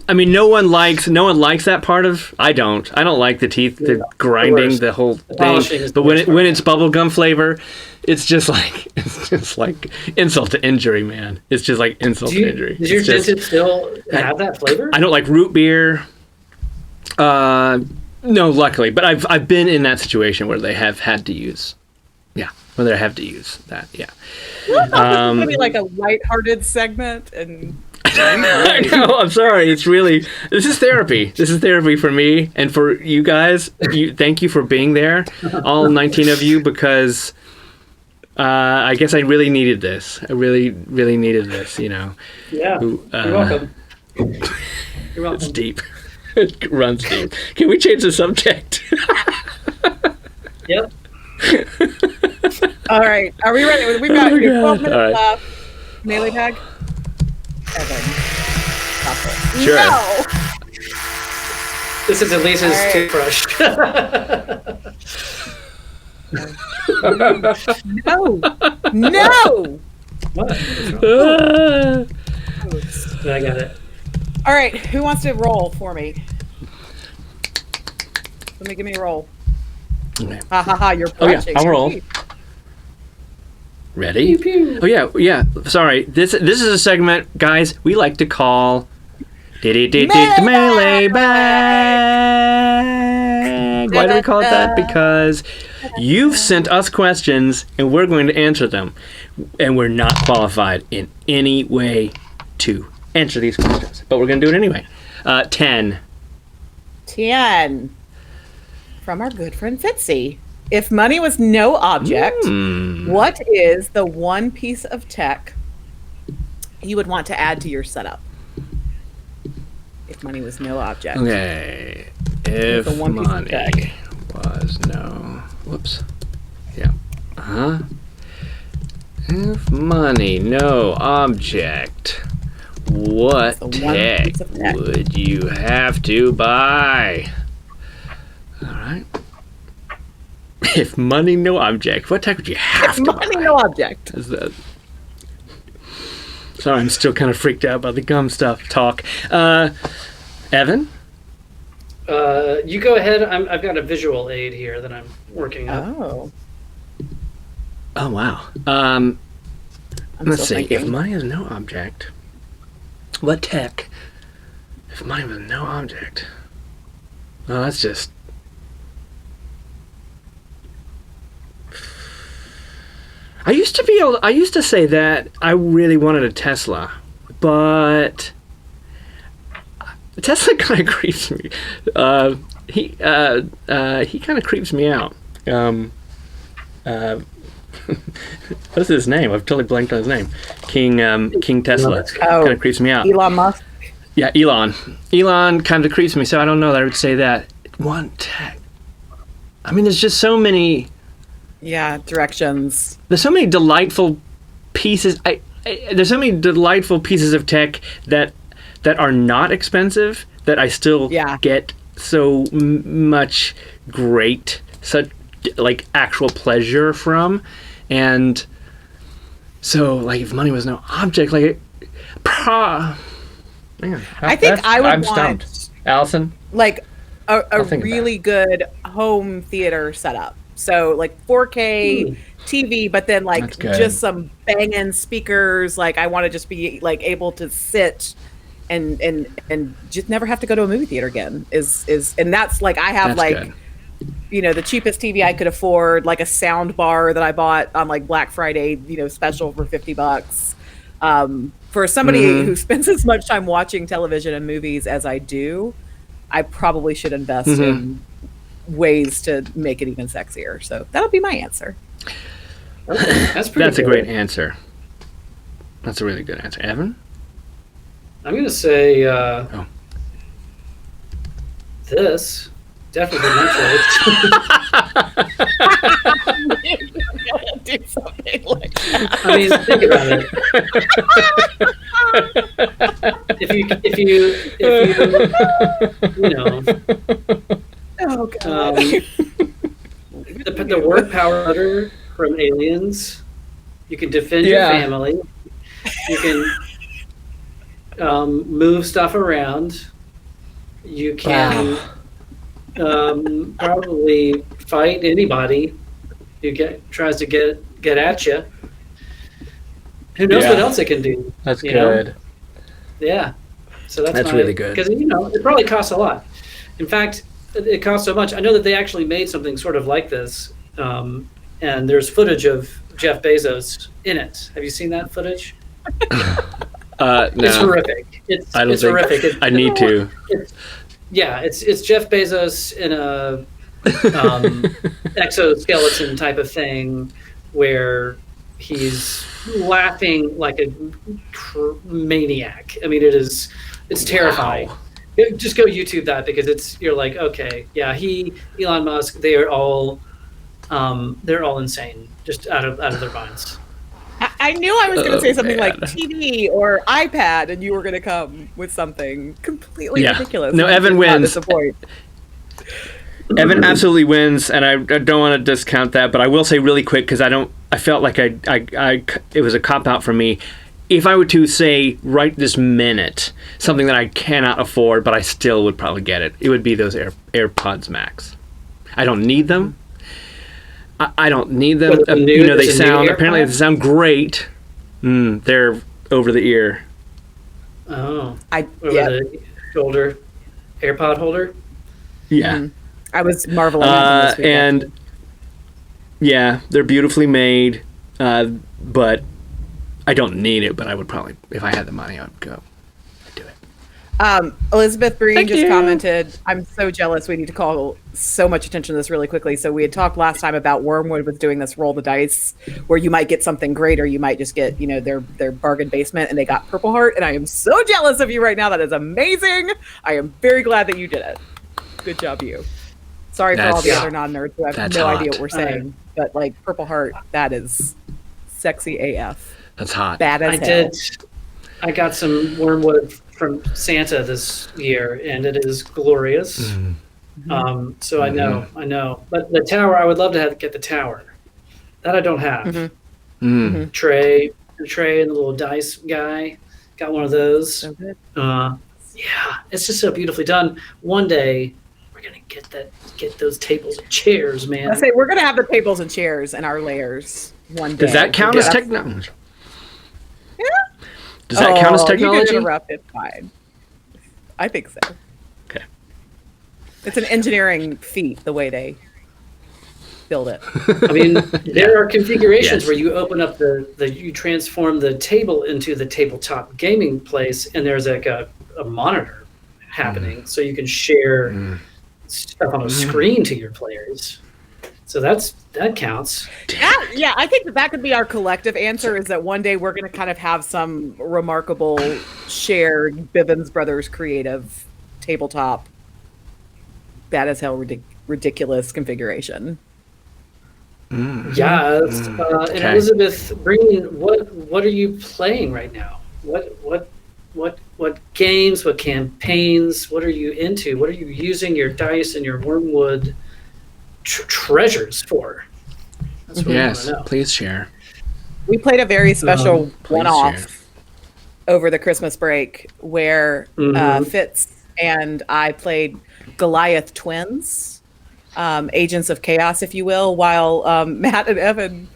I mean, no one likes that part of. I don't like the teeth, the grinding, the whole thing. But when it's bubblegum flavor, it's just like insult to injury, man. It's just like insult to injury. Does your dentist still have that flavor? I don't like root beer. No, luckily, but I've been in that situation where they have had to use. Yeah, where they have to use that. Yeah. Well, I thought this was gonna be like a lighthearted segment, and I know. I'm sorry. This is therapy. This is therapy for me and for you guys. Thank you for being there, all 19 of you, because I guess I really needed this. I really, really needed this. You know. Yeah. You're welcome. You're welcome. It's deep. It runs deep. Can we change the subject? Yep. All right. Are we ready? We've got 12 minutes left. Melee tag? Evan. Sure. No! This is Elise's toothbrush. No! What? I got it. All right. Who wants to roll for me? Give me a roll. Okay. Ha ha ha! You're punching. I'll roll. Ready? Pew, pew. Oh yeah. Sorry. This is a segment, guys. We like to call melee bag. Why do we call it that? Because you've sent us questions and we're going to answer them, and we're not qualified in any way to answer these questions, but we're going to do it anyway. 10. 10. From our good friend Fitzy. If money was no object, what is the one piece of tech you would want to add to your setup? If money was no object. Okay. If money was no... Whoops. Yeah. If money no object, what tech would you have to buy? All right. If money no object, what tech would you have to Money, buy? no object. Is that... Sorry, I'm still kind of freaked out about the gum stuff talk. Evan? You go ahead. I've got a visual aid here that I'm working up. Oh, wow. Let's see. If money is no object, what tech? If money was no object. Oh, that's just... I used to say that I really wanted a Tesla, but Tesla kind of creeps me. He kind of creeps me out. What's his name? I've totally blanked on his name. King Tesla. Kind of creeps me out. Elon Musk. Yeah, Elon. Elon kind of creeps me, so I don't know that I would say that. One tech. I mean, there's just so many... Yeah, directions. There's so many delightful pieces. There's so many delightful pieces of tech that are not expensive that I still get so much such like actual pleasure from, and so like if money was no object, like man, I think I would I'm want stumped. Allison, like a really good home theater setup. So like 4K TV, but then like just some banging speakers. Like I want to just be like able to sit and just never have to go to a movie theater again. And that's like I have good. The cheapest TV I could afford, like a sound bar that I bought on like Black Friday, special for $50. For somebody who spends as much time watching television and movies as I do, I probably should invest in ways to make it even sexier. So that'll be my answer. That's a great answer. That's a really good answer. Evan? I'm going to say this. Definitely my choice. Do something like that. I mean, think about it. If you Oh God. The word power cutter from Aliens. You can defend your family. You can move stuff around. You can probably fight anybody who tries to get at you. Who knows what else it can do? That's good. Yeah. So that's really good. Because it probably costs a lot. In fact, it costs so much. I know that they actually made something sort of like this, and there's footage of Jeff Bezos in it. Have you seen that footage? No. It's horrific. It's horrific. I need to. It's Jeff Bezos in a exoskeleton type of thing where he's laughing like a maniac. I mean, it's terrifying. Wow. Just go YouTube that because you're like, okay, yeah, Elon Musk, they're all insane, just out of their minds. I knew I was going to say something like TV or iPad, and you were going to come with something completely ridiculous. No, Evan wins. Evan absolutely wins, and I don't want to discount that, but I will say really quick because I felt like it was a cop out for me. If I were to say right this minute something that I cannot afford, but I still would probably get it, it would be those AirPods Max. I don't need them. I don't need them. They sound great. They're over the ear. Oh, the shoulder AirPod holder. Yeah, I was marveling at them this weekend. And yeah, they're beautifully made, but I don't need it. But I would probably, if I had the money, I'd go. I'd do it. Elizabeth Breen just commented, I'm so jealous. We need to call so much attention to this really quickly. So we had talked last time about Wormwood was doing this roll the dice where you might get something great or you might just get, their bargain basement, and they got Purple Heart. And I am so jealous of you right now. That is amazing. I am very glad that you did it. Good job, you. Sorry for all the other non-nerds who have no idea what we're saying. But like Purple Heart, that is sexy AF. That's hot. Bad as hell. I got some Wormwood from Santa this year, and it is glorious. So I know. But the tower, I would love to get the tower. That I don't have. Tray and the little dice guy. Got one of those. So good. Yeah, it's just so beautifully done. One day we're gonna get those tables and chairs, man. I say we're gonna have the tables and chairs in our layers one day. Does that count as technology? Yeah. Does that count as technology? You can interrupt. It's fine. I think so. Okay. It's an engineering feat the way they build it. I mean, there are configurations where you open up you transform the table into the tabletop gaming place, and there's like a monitor happening, so you can share stuff on a screen to your players. So that counts. Yeah, I think that could be our collective answer, is that one day we're going to kind of have some remarkable shared Bivens Brothers creative tabletop bad as hell ridiculous configuration. Yeah, and Elizabeth, what are you playing right now? What games? What campaigns? What are you into? What are you using your dice and your wormwood treasures for? That's what Yes, we want to know. please share. We played a very special one-off share. over the Christmas break where Fitz and I played Goliath twins. Agents of chaos, if you will, while Matt and Evan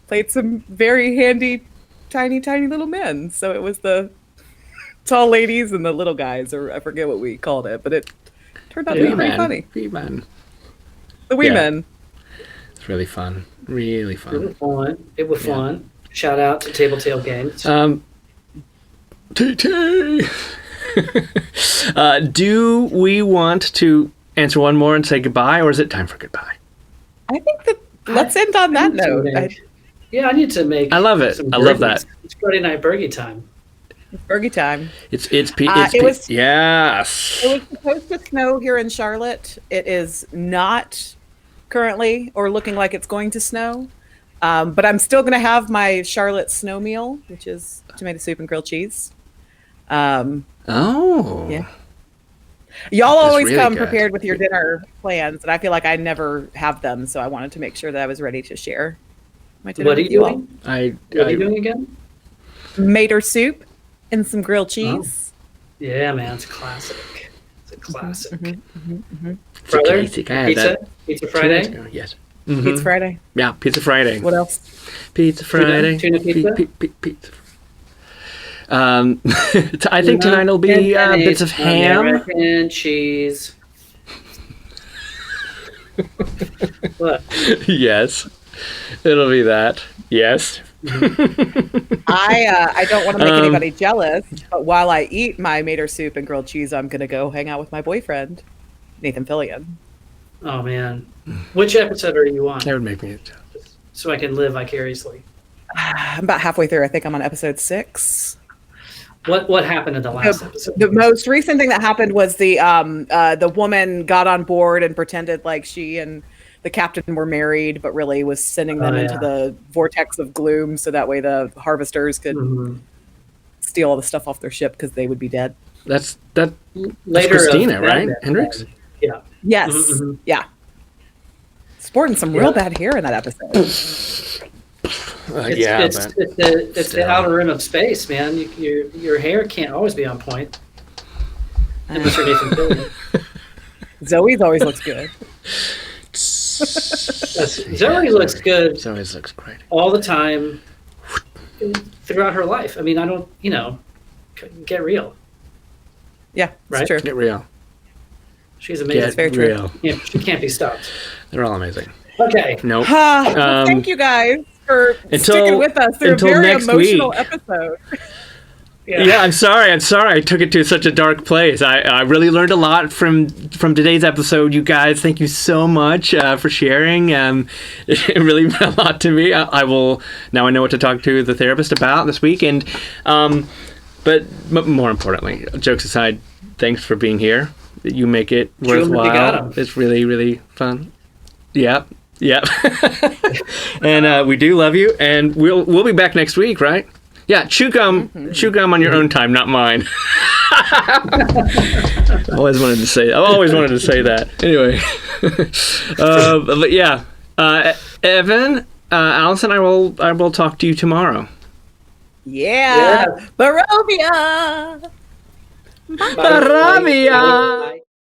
played some very handy, tiny little men. So it was the tall ladies and the little guys, or I forget what we called it, but it turned out to be pretty funny. Wee men. The wee men. It's really fun. Really fun. It was fun. Shout out to Tabletail Games. TT. Do we want to answer one more and say goodbye, or is it time for goodbye? I think that let's end on that note. I need to make. I love it. I love that. It's Friday night burgie time. Burgie time. Yes. It was supposed to snow here in Charlotte. It is not currently or looking like it's going to snow. But I'm still going to have my Charlotte snow meal, which is tomato soup and grilled cheese. Yeah. Y'all always really come good. prepared with your dinner plans, and I feel like I never have them, so I wanted to make sure that I was ready to share my dinner. What are you doing? What are you doing again? Mater soup and some grilled cheese. Yeah, man, it's a classic. It's a classic. It's a classic. I had that Pizza Friday? Yes. Pizza Friday. Yeah, Pizza Friday. What else? Pizza Friday. Tuna pizza? Pizza. I think tonight will be bits of ham. American cheese. What? Yes, it'll be that. Yes. I don't want to make anybody jealous, but while I eat my Mater soup and grilled cheese, I'm going to go hang out with my boyfriend, Nathan Fillion. Oh, man. Which episode are you on? That would make me jealous. So I can live vicariously. I'm about halfway through. I think I'm on episode 6. What happened in the last episode? The most recent thing that happened was the woman got on board and pretended like she and the captain were married, but really was sending them into the vortex of gloom so that way the harvesters could steal all the stuff off their ship because they would be dead. That's Christina, right? Hendricks? Yeah. Yes. Yeah. Sporting some real bad hair in that episode. It's the outer rim of space, man. Your hair can't always be on point. Unless you're Nathan Fillion. Zoe's always looks good. Zoe looks good. Zoe looks great all the time throughout her life. I mean, I don't, get real. Yeah, right? It's true. Get real. She's amazing. Get it's very real. true. Yeah, she can't be stopped. They're all amazing. Okay. Nope. Well, thank you guys for sticking with us through a very emotional episode. Yeah, I'm sorry. I took it to such a dark place. I really learned a lot from today's episode, you guys. Thank you so much for sharing. It really meant a lot to me. I will now. I know what to talk to the therapist about this weekend. But more importantly, jokes aside, thanks for being here. You make it worthwhile. It's really, really fun. Yep. And we do love you. And we'll be back next week, right? Yeah, chew gum on your own time, not mine. I always wanted to say that. Anyway, but yeah, Evan, Allison, I will talk to you tomorrow. Yeah. Barovia. Barovia. Bye.